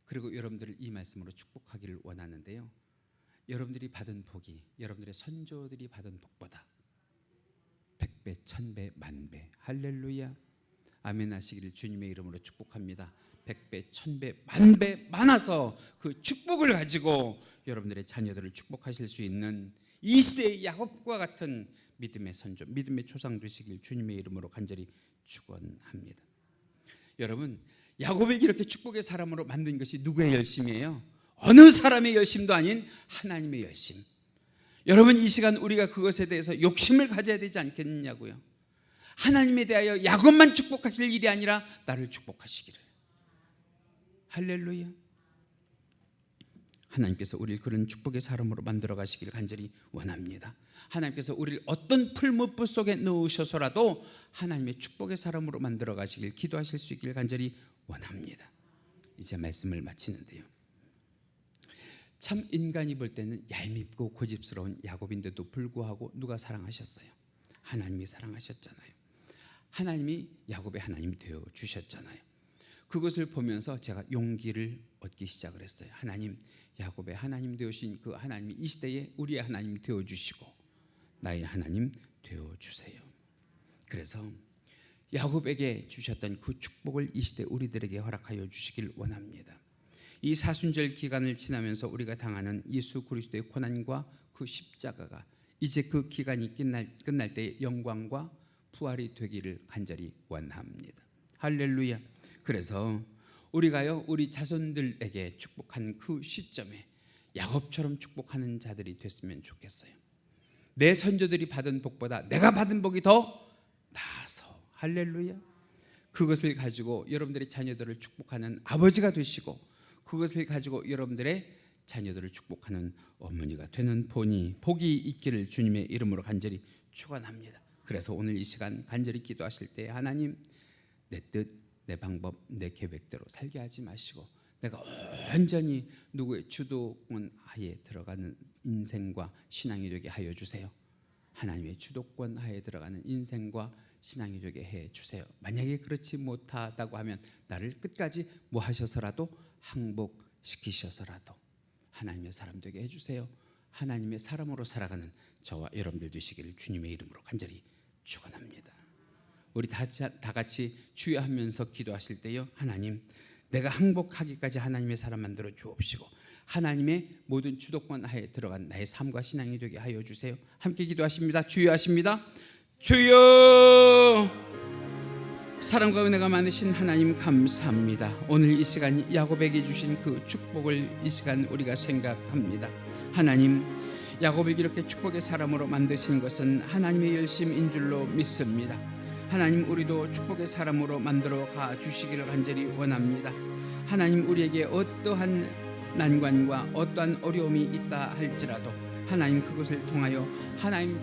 그리고 여러분들을 이 말씀으로 축복하기를 원하는데요, 여러분들이 받은 복이 여러분들의 선조들이 받은 복보다 100배, 1000배, 만배, 할렐루야, 아멘 하시기를 주님의 이름으로 축복합니다. 100배, 1000배, 만배 많아서 그 축복을 가지고 여러분들의 자녀들을 축복하실 수 있는 이 시대의 야곱과 같은 믿음의 선조, 믿음의 조상 되시길 주님의 이름으로 간절히 축원합니다. 여러분, 야곱을 이렇게 축복의 사람으로 만든 것이 누구의 열심이에요? 어느 사람의 열심도 아닌 하나님의 열심. 여러분, 이 시간 우리가 그것에 대해서 욕심을 가져야 되지 않겠느냐고요. 하나님에 대하여 야곱만 축복하실 일이 아니라 나를 축복하시기를. 할렐루야. 하나님께서 우리를 그런 축복의 사람으로 만들어 가시기를 간절히 원합니다. 하나님께서 우리를 어떤 풀무불 속에 넣으셔서라도 하나님의 축복의 사람으로 만들어 가시길 기도하실 수 있기를 간절히 원합니다. 이제 말씀을 마치는데요, 참 인간이 볼 때는 얄밉고 고집스러운 야곱인데도 불구하고 누가 사랑하셨어요? 하나님이 사랑하셨잖아요. 하나님이 야곱의 하나님이 되어 주셨잖아요. 그것을 보면서 제가 용기를 얻기 시작을 했어요. 하나님, 야곱의 하나님 되어주신 그 하나님이 이 시대에 우리의 하나님 되어주시고 나의 하나님 되어주세요. 그래서 야곱에게 주셨던 그 축복을 이 시대 우리들에게 허락하여 주시길 원합니다. 이 사순절 기간을 지나면서 우리가 당하는 예수 그리스도의 고난과 그 십자가가 이제 그 기간이 끝날 때의 영광과 부활이 되기를 간절히 원합니다. 할렐루야. 그래서 우리가요, 우리 자손들에게 축복한 그 시점에 야곱처럼 축복하는 자들이 됐으면 좋겠어요. 내 선조들이 받은 복보다 내가 받은 복이 더 나아서, 할렐루야, 그것을 가지고 여러분들의 자녀들을 축복하는 아버지가 되시고 그것을 가지고 여러분들의 자녀들을 축복하는 어머니가 되는 복이 있기를 주님의 이름으로 간절히 축원합니다. 그래서 오늘 이 시간 간절히 기도하실 때 하나님, 내 뜻, 내 방법, 내 계획대로 살게 하지 마시고 내가 온전히 누구의 주도권 하에 들어가는 인생과 신앙이 되게 하여 주세요. 하나님의 주도권 하에 들어가는 인생과 신앙이 되게 해 주세요. 만약에 그렇지 못하다고 하면 나를 끝까지 뭐 하셔서라도 항복시키셔서라도 하나님의 사람 되게 해주세요. 하나님의 사람으로 살아가는 저와 여러분들 되시기를 주님의 이름으로 간절히 축원합니다. 우리 다 같이 주여하면서 기도하실 때요, 하나님, 내가 항복하기까지 하나님의 사람 만들어 주옵시고 하나님의 모든 주도권 하에 들어간 나의 삶과 신앙이 되게 하여 주세요. 함께 기도하십니다. 주여하십니다. 주여, 사랑과 은혜가 많으신 하나님 감사합니다. 오늘 이 시간 야곱에게 주신 그 축복을 이 시간 우리가 생각합니다. 하나님, 야곱을 이렇게 축복의 사람으로 만드신 것은 하나님의 열심인 줄로 믿습니다. 하나님, 우리도 축복의 사람으로 만들어 가 주시기를 간절히 원합니다. 하나님, 우리에게 어떠한 난관과 어떠한 어려움이 있다 할지라도 하나님, 그것을 통하여 하나님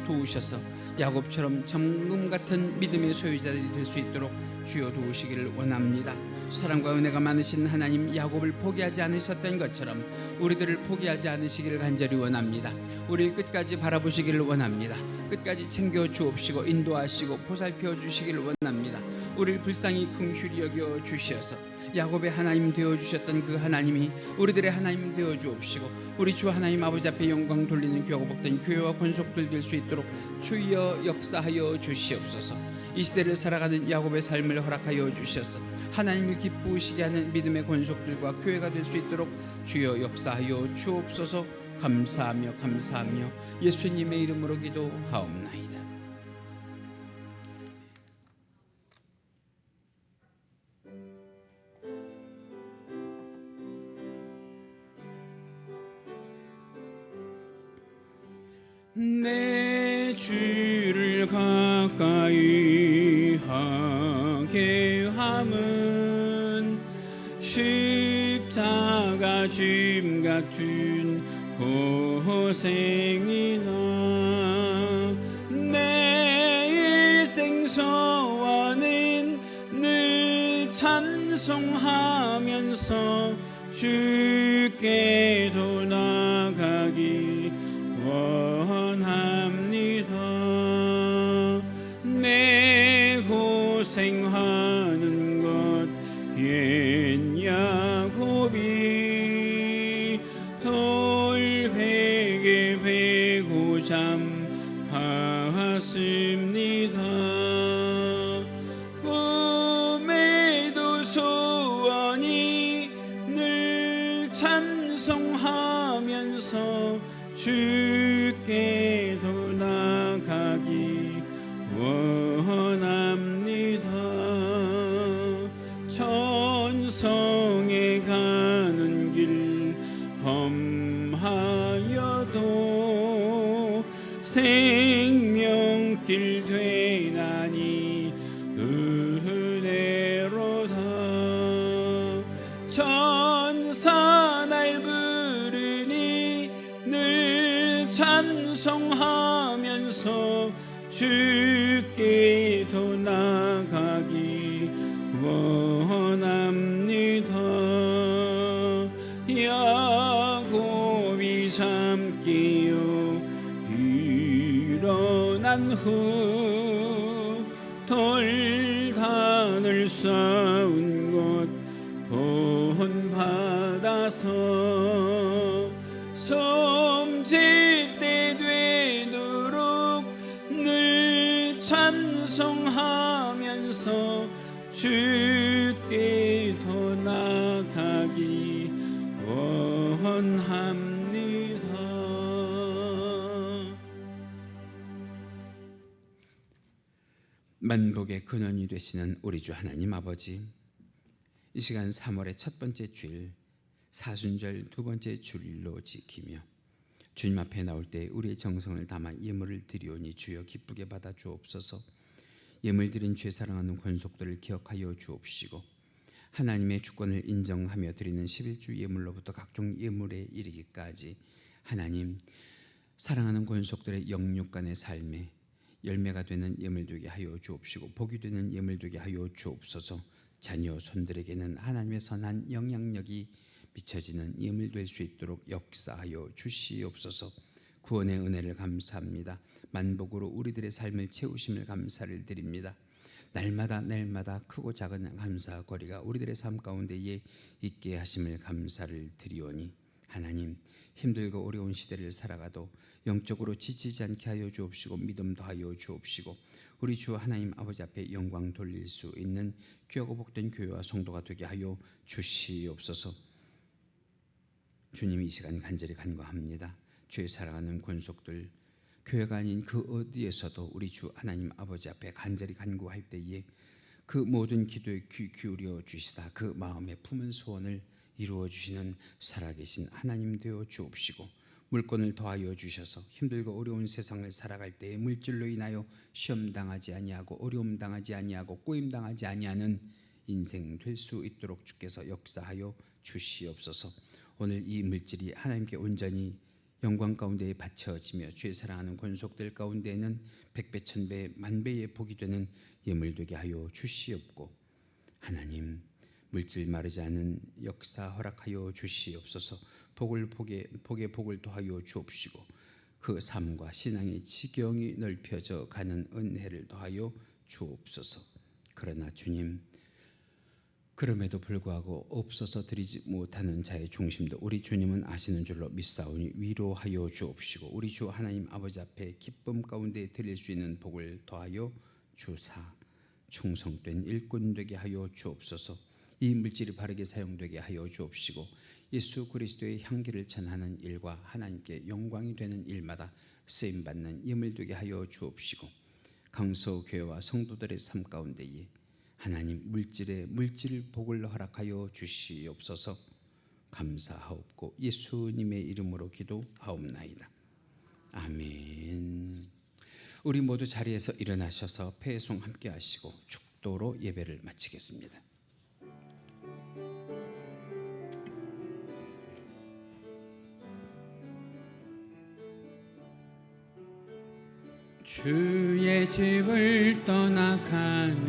도우셔서 야곱처럼 정금 같은 믿음의 소유자들이 될 수 있도록 주여 도우시기를 원합니다. 사랑과 은혜가 많으신 하나님, 야곱을 포기하지 않으셨던 것처럼 우리들을 포기하지 않으시기를 간절히 원합니다. 우리를 끝까지 바라보시기를 원합니다. 끝까지 챙겨 주옵시고 인도하시고 보살펴 주시기를 원합니다. 우리를 불쌍히 긍휼히 여겨 주시어서 야곱의 하나님 되어주셨던 그 하나님이 우리들의 하나님 되어주옵시고 우리 주 하나님 아버지 앞에 영광 돌리는 교회가 복된 교회와 권속들 될 수 있도록 주여 역사하여 주시옵소서. 이 시대를 살아가는 야곱의 삶을 허락하여 주셔서 하나님을 기쁘시게 하는 믿음의 권속들과 교회가 될 수 있도록 주여 역사하여 주옵소서. 감사하며 예수님의 이름으로 기도하옵나이다. 내 주를 가까이 하게 함은 십자가 짐 같은 고생이나 내 일생 소원은 늘 찬송하면서 주께 돌아가기 원합니다. 내 고생하는 것 주께 더 나아가기 원합니다. 천성에 가는 길 험하여도 생명길 되나니 은혜로다. 천사 날 부르니 늘 찬송하면서 주께 더 나아가기 원합니다. 야곱이 잠기어 일어난 후 돌단을 쌓은 곳 본받아서 섬질 때 되도록 늘 찬송하면서 주께 더 나아가기 원합니다. 만복의 근원이 되시는 우리 주 하나님 아버지, 이 시간 3월의 첫 번째 주일 사순절 두 번째 주일로 지키며 주님 앞에 나올 때 우리의 정성을 담아 예물을 드리오니 주여 기쁘게 받아 주옵소서. 예물 드린 죄 사랑하는 권속들을 기억하여 주옵시고 하나님의 주권을 인정하며 드리는 11주 예물로부터 각종 예물에 이르기까지 하나님 사랑하는 권속들의 영육간의 삶에 열매가 되는 예물 되게 하여 주옵시고 복이 되는 예물 되게 하여 주옵소서. 자녀 손들에게는 하나님의 선한 영향력이 비춰지는 예물 될 수 있도록 역사하여 주시옵소서. 구원의 은혜를 감사합니다. 만복으로 우리들의 삶을 채우심을 감사를 드립니다. 날마다 크고 작은 감사 거리가 우리들의 삶 가운데에 있게 하심을 감사를 드리오니 하나님 힘들고 어려운 시대를 살아가도 영적으로 지치지 않게 하여 주옵시고 믿음 더하여 주옵시고 우리 주 하나님 아버지 앞에 영광 돌릴 수 있는 귀하고 복된 교회와 성도가 되게 하여 주시옵소서. 주님 이 시간 간절히 간구합니다. 주의 사랑하는 권속들 교회가 아닌 그 어디에서도 우리 주 하나님 아버지 앞에 간절히 간구할 때에 그 모든 기도에 귀 기울여 주시사 그 마음에 품은 소원을 이루어 주시는 살아계신 하나님 되어 주옵시고 물건을 더하여 주셔서 힘들고 어려운 세상을 살아갈 때에 물질로 인하여 시험 당하지 아니하고 어려움 당하지 아니하고 꼬임 당하지 아니하는 인생 될 수 있도록 주께서 역사하여 주시옵소서. 오늘 이 물질이 하나님께 온전히 영광 가운데에 바쳐지며 주의 사랑하는 권속들 가운데에는 백배 천배 만배의 복이 되는 예물 되게 하여 주시옵고 하나님 물질 마르지 않은 역사 허락하여 주시옵소서. 복의 복을 더하여 주옵시고 그 삶과 신앙의 지경이 넓혀져 가는 은혜를 더하여 주옵소서. 그러나 주님 그럼에도 불구하고 없어서 드리지 못하는 자의 중심도 우리 주님은 아시는 줄로 믿사오니 위로하여 주옵시고 우리 주 하나님 아버지 앞에 기쁨 가운데 드릴 수 있는 복을 더하여 주사 충성된 일꾼 되게 하여 주옵소서. 이 물질이 바르게 사용되게 하여 주옵시고 예수 그리스도의 향기를 전하는 일과 하나님께 영광이 되는 일마다 쓰임받는 예물 되게 하여 주옵시고 강서교회와 성도들의 삶 가운데에 하나님 물질 복을 허락하여 주시옵소서. 감사하옵고 예수님의 이름으로 기도하옵나이다. 아멘. 우리 모두 자리에서 일어나셔서 패송 함께 하시고 축도로 예배를 마치겠습니다. 주의 집을 떠나가는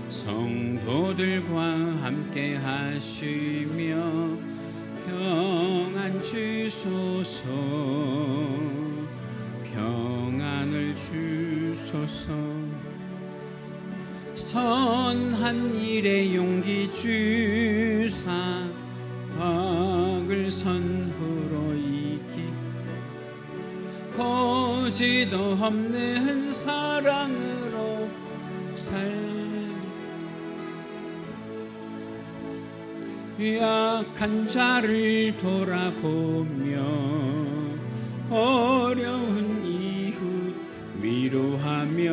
성도들과 함께 하시며 평안 주소서 평안을 주소서 선한 일에 용기 주사 악을 선후로 이기 거지도 없는 사랑으로 약한 자를 돌아보며 어려운 이웃 위로하며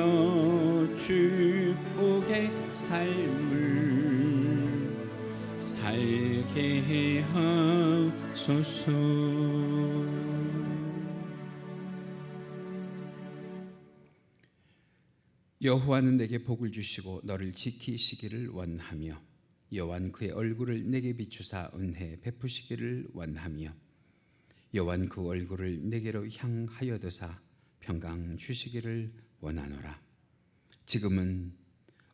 축복의 삶을 살게 하소서. 여호와는 내게 복을 주시고 너를 지키시기를 원하며 여호와는 그의 얼굴을 내게 비추사 은혜 베푸시기를 원하며 여호와는 그 얼굴을 내게로 향하여드사 평강 주시기를 원하노라. 지금은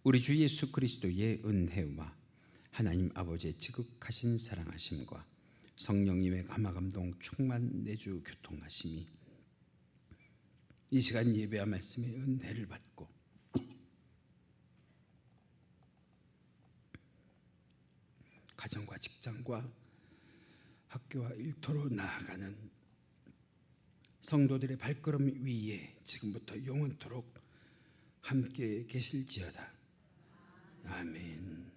우리 주 예수 그리스도의 은혜와 하나님 아버지의 지극하신 사랑하심과 성령님의 감화감동 충만 내주 교통하심이 이 시간 예배와 말씀의 은혜를 받고 가정과 직장과 학교와 일터로 나아가는 성도들의 발걸음 위에 지금부터 영원토록 함께 계실지어다. 아멘.